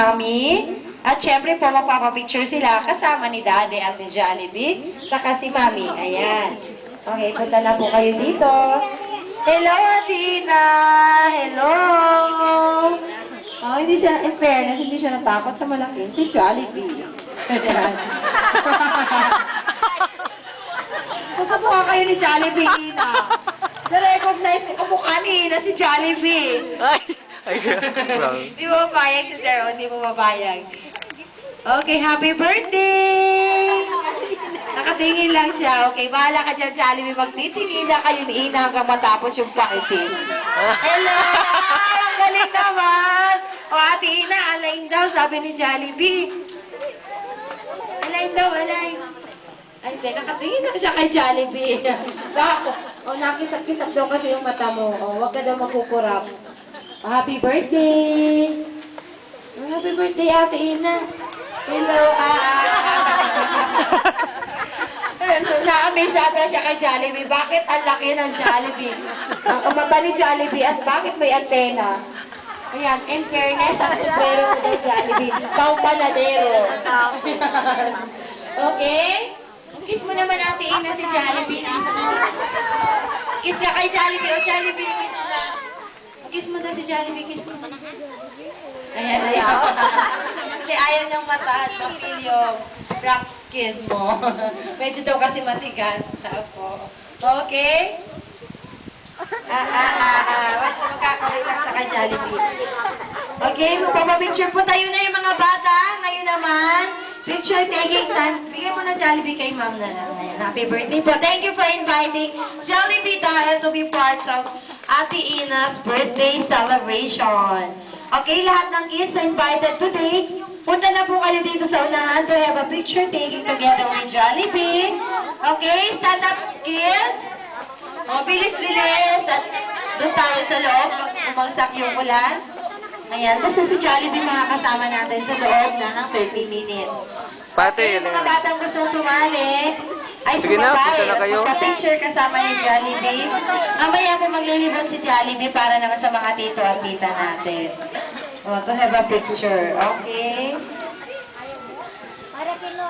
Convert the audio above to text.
Mami. At syempre po, magpapapicture sila kasama ni Daddy at ni Jollibee, saka si Mami. Ayan. Okay, punta na po kayo dito. Hello, Athena! Hello! Oh, hindi siya, in fairness, hindi siya natakot sa malaking si Jollibee. Ayan. Magkamukha kayo ni Jollibee, Ina. Na-recognize ko kamukha ni Ina si Jollibee. Ay, Di mo mapayag si Sir, hindi mo mapayag. Okay, happy birthday! Nakatingin lang siya. Okay, bahala ka dyan, Jollibee. Magtitingin na kayo ni Ina hanggang matapos yung party. Hello! Ang galing naman! O, Ate Ina, alain daw, sabi ni Jollibee. Alain daw, alain. Ay, hindi, nakatingin na siya kay Jollibee. Bako. O, nakisap-kisap daw kasi yung mata mo. O, huwag ka daw magkukurap. O, happy birthday! O, happy birthday, Ate Ina. Hello, na-amaze ata siya kay Jollibee. Bakit ang laki ng Jollibee? Ang mata ni Jollibee at bakit may antena? Ayan, in fairness, ang sombrero mo daw Jollibee. Pang panadero. Okay? Kiss mo naman Ate Ina si Jollibee. Kiss mo. Kiss ka kay Jollibee. O Jollibee, kiss na. Kiss mo daw si Jollibee. Kiss mo. Ayan, ayaw. Kasi ayaw niyang mataas. Mapil yung rough skin mo. Medyo daw kasi matigas. Ako. Okay? Mas magkakawin sa kay Jollibee. Okay, magpapapicture po tayo na yung mga bata. Ngayon naman, picture taking time. Bigay mo na Jollibee kay ma'am na lang. Happy birthday po. Thank you for inviting Jollibee dahil to be part of Ate Ina's birthday celebration. Okay, lahat ng kids are invited today. Punta na po kayo dito sa unahan to have a picture taking together with Jollibee. Okay, stand up kids. O, bilis-bilis. At doon tayo sa loob. Umagsak yung ulan. Ayan, basta si Jollibee makakasama natin sa loob na ng 30 minutes. Pati, Okay, mga batang gustong sumali, ay sige na, sumabay. punta na kayo. Magpa-picture kasama ni Jollibee. Mamaya po maglilibot si Jollibee para naman sa mga tito at tita natin. O, to have a picture. Okay? Para kilo.